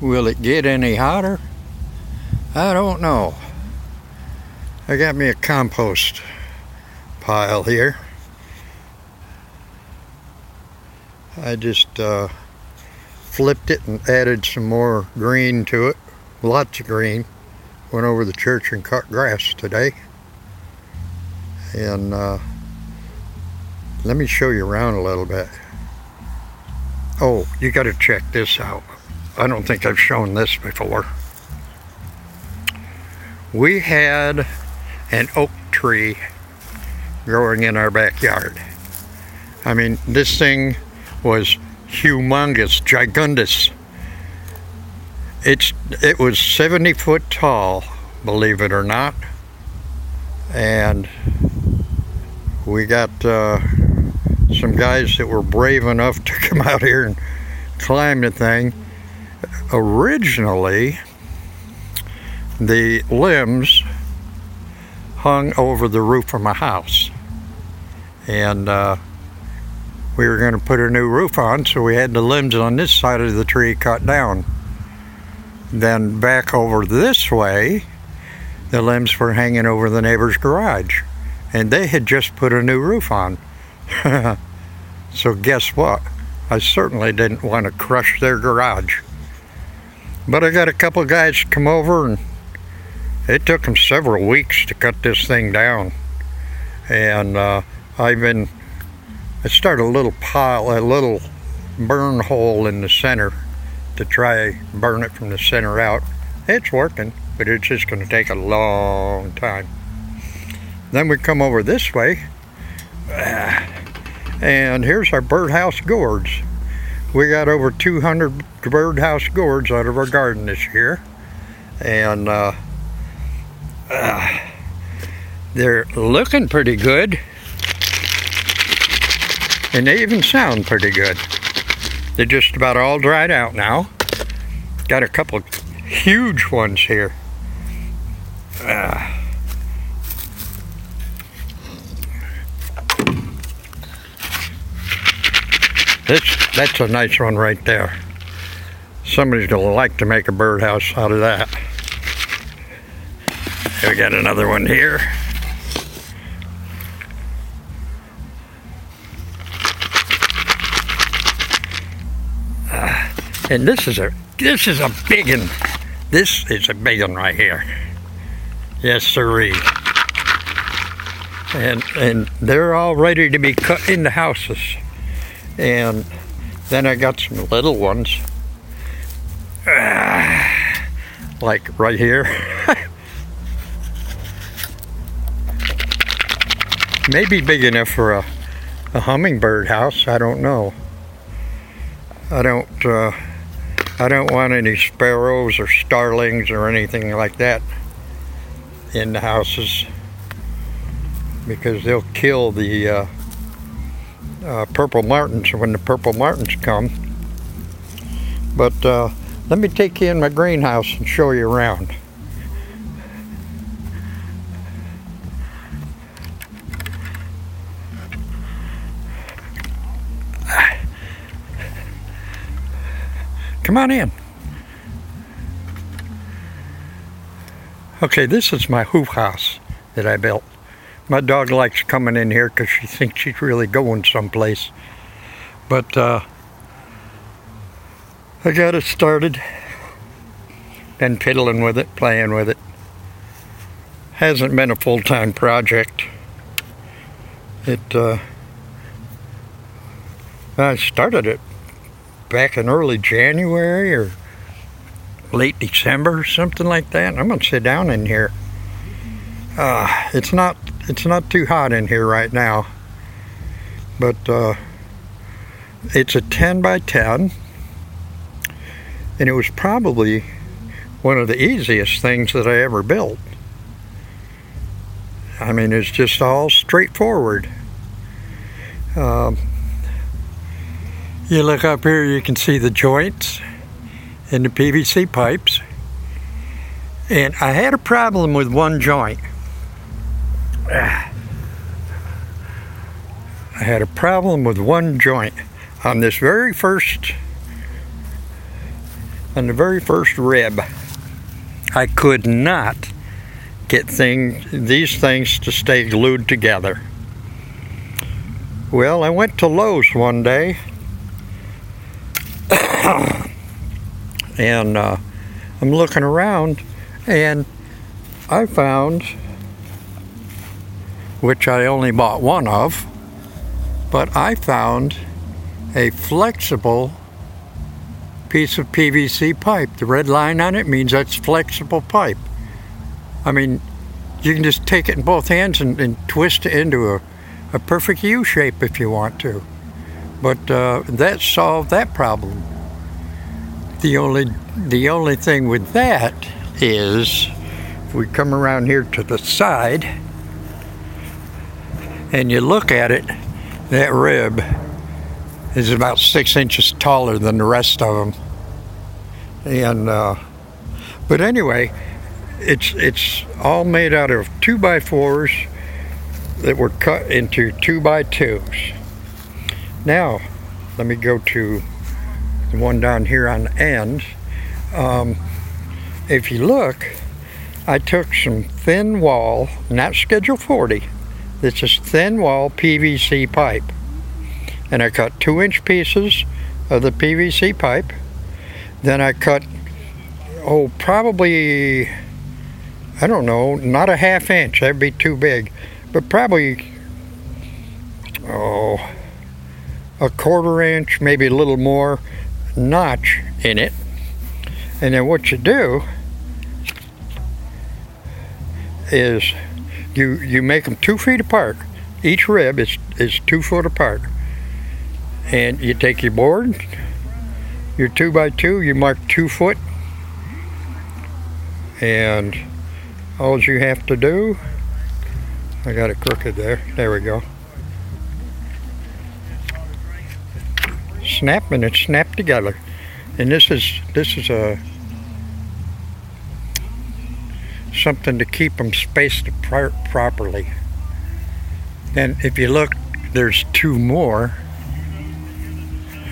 Will it get any hotter? I don't know. I got me a compost pile here. I just flipped it and added some more green to it. Lots of green. Went over to the church and cut grass today. And let me show you around a little bit. Oh, you got to check this out. I don't think I've shown this before. We had an oak tree growing in our backyard. I mean, this thing was humongous, gigundous. It was 70 foot tall, believe it or not. And we got some guys that were brave enough to come out here and climb the thing. Originally, the limbs hung over the roof of my house, and we were going to put a new roof on, so we had the limbs on this side of the tree cut down. Then back over this way, the limbs were hanging over the neighbor's garage, and they had just put a new roof on. So guess what? I certainly didn't want to crush their garage. But I got a couple guys come over, and it took them several weeks to cut this thing down. And I started a little pile, a little burn hole in the center to try burn it from the center out. It's working, but it's just going to take a long time. Then we come over this way, and here's our Birdhouse Gourds. We got over 200 Birdhouse Gourds out of our garden this year, and they're looking pretty good, and they even sound pretty good. They're just about all dried out now. Got a couple huge ones here. That's a nice one right there. Somebody's gonna like to make a birdhouse out of that. We got another one here. And this is a big one. This is a big one right here. Yes, sirree. And they're all ready to be cut into houses. And then I got some little ones, like right here. Maybe big enough for a hummingbird house. I don't know. I don't want any sparrows or starlings or anything like that in the houses, because they'll kill the purple martins when the purple martins come. But let me take you in my greenhouse and show you around. Come on in. Okay, this is my hoop house that I built. My dog likes coming in here because she thinks she's really going someplace. But I got it started. Been fiddling with it, playing with it. Hasn't been a full-time project. I started it back in early January or late December or something like that. I'm gonna sit down in here. It's not too hot in here right now, but it's a 10 by 10, and it was probably one of the easiest things that I ever built. I mean, it's just all straightforward. You look up here, you can see the joints in the PVC pipes. And I had a problem with one joint. I had a problem with one joint on this very first on the very first rib, I could not get these things to stay glued together. Well, I went to Lowe's one day and I'm looking around and I found, which I only bought one of, but I found a flexible piece of PVC pipe. The red line on it means that's flexible pipe. I mean, you can just take it in both hands and twist it into a perfect U shape if you want to. But that solved that problem. The only thing with that is, if we come around here to the side and you look at it, that rib is about 6 inches taller than the rest of them. And but anyway, it's all made out of 2x4s that were cut into 2x2s. Now, let me go to the one down here on the end. If you look, I took some thin wall, not Schedule 40, this is thin wall PVC pipe. And I cut 2-inch pieces of the PVC pipe. Then I cut, probably, I don't know, not a 1/2 inch, that'd be too big, but probably, a 1/4 inch, maybe a little more notch in it. And then what you do is you make them 2 feet apart. Each rib is 2 foot apart. And you take your board, your 2x2, you mark 2 foot, and all you have to do, I got it crooked there we go. Snap, and it's snapped together. And this is something to keep them spaced properly. And if you look, there's 2 more.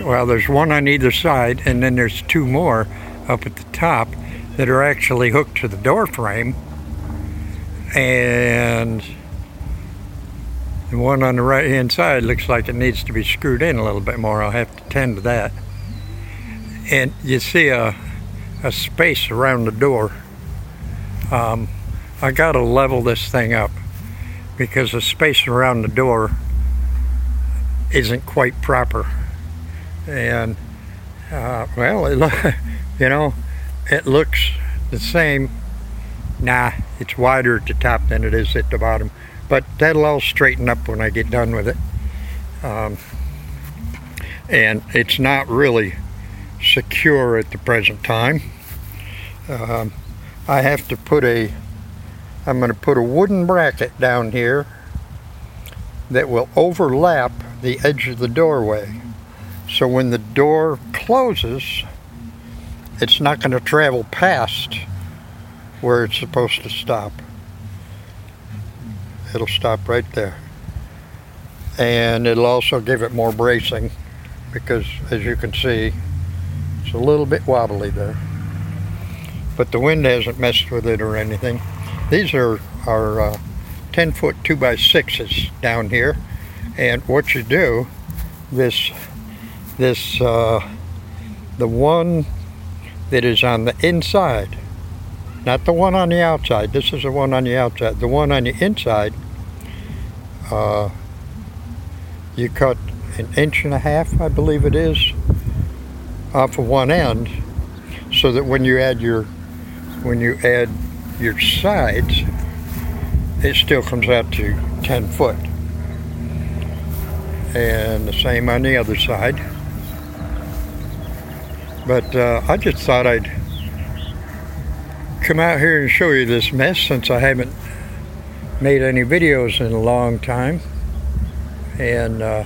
Well, there's one on either side, and then there's 2 more up at the top that are actually hooked to the door frame. And the one on the right hand side looks like it needs to be screwed in a little bit more. I'll have to tend to that. And you see a space around the door. I gotta level this thing up because the space around the door isn't quite proper. And well, it looks the same. Nah, it's wider at the top than it is at the bottom, but that'll all straighten up when I get done with it. And it's not really secure at the present time. I have to I'm going to put a wooden bracket down here that will overlap the edge of the doorway. So when the door closes, it's not going to travel past where it's supposed to stop. It'll stop right there. And it'll also give it more bracing because, as you can see, it's a little bit wobbly there. But the wind hasn't messed with it or anything. These are 10-foot 2x6s down here. And what you do, the one that is on the inside, not the one on the outside, this is the one on the outside, the one on the inside, you cut 1.5 inches, I believe it is, off of one end, so that when you add your sides, it still comes out to 10 foot. And the same on the other side. But I just thought I'd come out here and show you this mess since I haven't made any videos in a long time. And I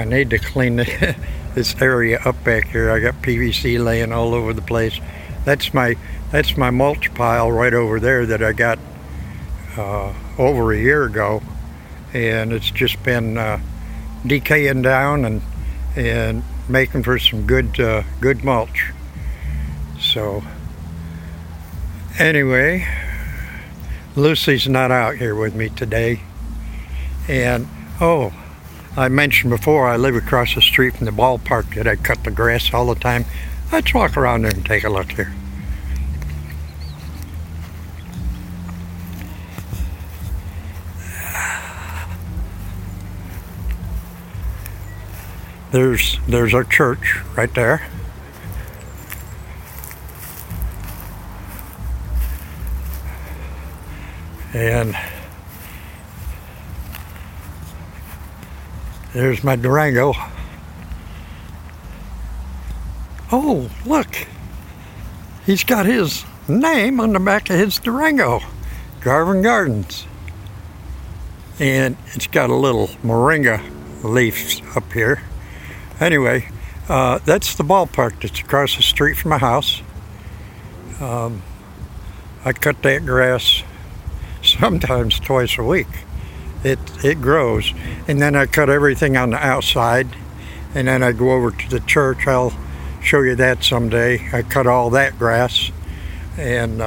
need to clean this area up back here. I got PVC laying all over the place. That's my mulch pile right over there that I got over a year ago, and it's just been decaying down, and making for some good mulch. So anyway, Lucy's not out here with me today. And oh, I mentioned before I live across the street from the ballpark that I cut the grass all the time. Let's walk around there and take a look here. There's our church right there. And there's my Durango. Oh, look. He's got his name on the back of his Durango. Garvin Gardens. And it's got a little moringa leaves up here. Anyway, that's the ballpark that's across the street from my house. I cut that grass sometimes twice a week. It grows. And then I cut everything on the outside. And then I go over to the church. I'll show you that someday. I cut all that grass. And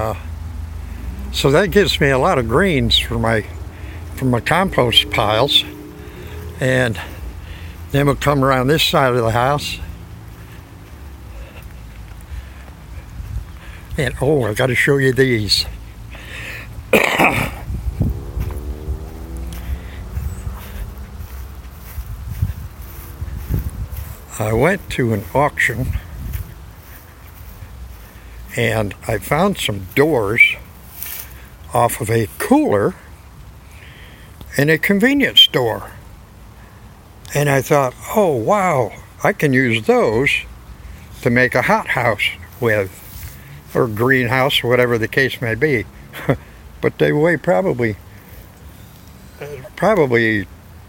so that gives me a lot of greens for my compost piles. And then we'll come around this side of the house. And oh, I got to show you these. I went to an auction and I found some doors off of a cooler in a convenience store. And I thought, oh wow, I can use those to make a hothouse with, or greenhouse, or whatever the case may be. But they weigh probably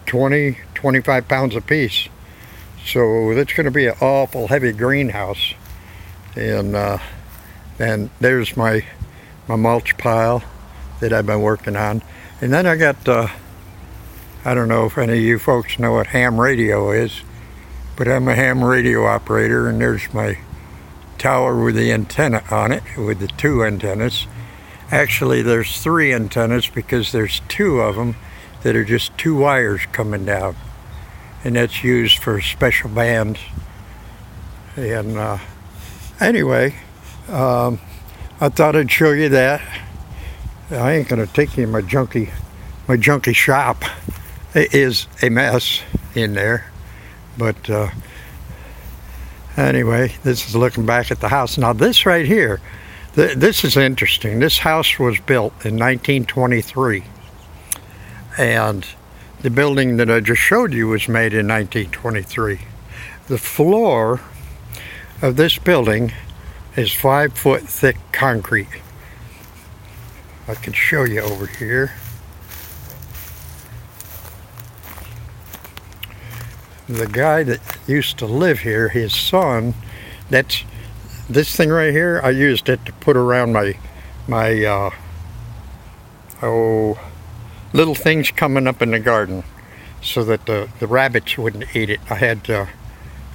20, 25 pounds a piece. So that's going to be an awful heavy greenhouse. And then there's my mulch pile that I've been working on. And then I got, I don't know if any of you folks know what ham radio is, but I'm a ham radio operator, and there's my tower with the antenna on it, with the two antennas. Actually, there's three antennas because there's two of them that are just two wires coming down. And that's used for special bands. And anyway, I thought I'd show you that. I ain't gonna take you in my junky shop. It is a mess in there, but anyway, this is looking back at the house. Now this right here, this is interesting. This house was built in 1923, and the building that I just showed you was made in 1923. The floor of this building is 5 foot thick concrete. I can show you over here. The guy that used to live here, his son, that's this thing right here, I used it to put around my little things coming up in the garden so that the rabbits wouldn't eat it. I had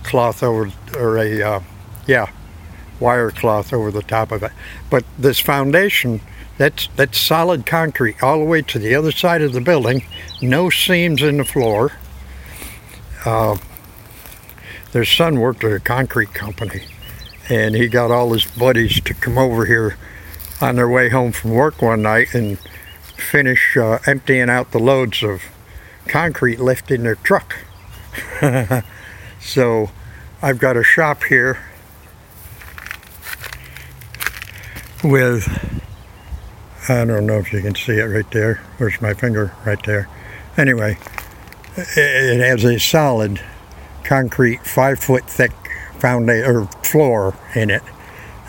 cloth over, or wire cloth over the top of it. But this foundation, that's solid concrete all the way to the other side of the building. No seams in the floor. Their son worked at a concrete company, and he got all his buddies to come over here on their way home from work one night and finish emptying out the loads of concrete left in their truck. So I've got a shop here with, I don't know if you can see it right there. Where's my finger? Right there. Anyway, it has a solid concrete 5 foot thick foundation or floor in it.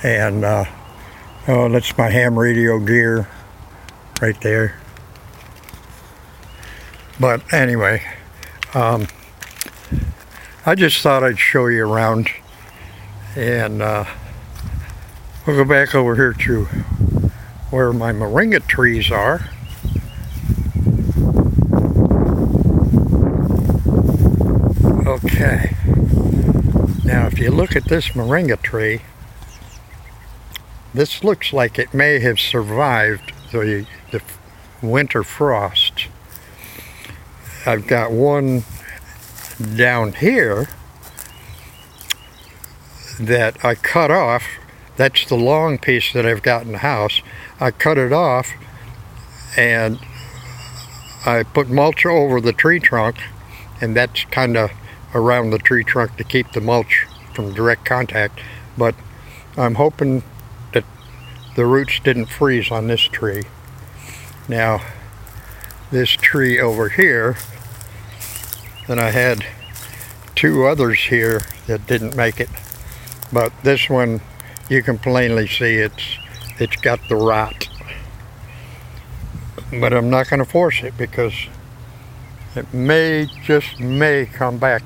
And oh, that's my ham radio gear right there. But anyway, I just thought I'd show you around, and we'll go back over here to where my moringa trees are. Okay, Now if you look at this moringa tree, this looks like it may have survived the winter frost. I've got one down here that I cut off. That's the long piece that I've got in the house. I cut it off and I put mulch over the tree trunk, and that's kind of around the tree trunk to keep the mulch from direct contact. But I'm hoping that the roots didn't freeze on this tree. Now this tree over here, then I had two others here that didn't make it, but this one you can plainly see it's got the rot. But I'm not going to force it because it may, just may come back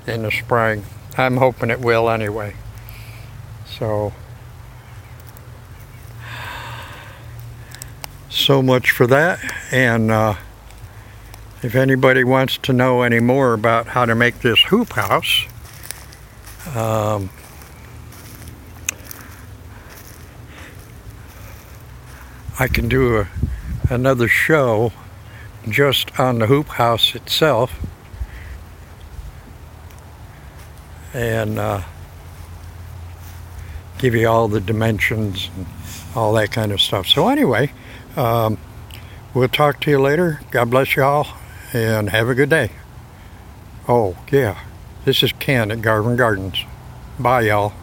in the spring. I'm hoping it will anyway. So much for that. And if anybody wants to know any more about how to make this hoop house, I can do another show just on the hoop house itself, and give you all the dimensions and all that kind of stuff. So anyway, we'll talk to you later. God bless y'all and have a good day. Oh yeah, this is Ken at Garvin Gardens. Bye y'all.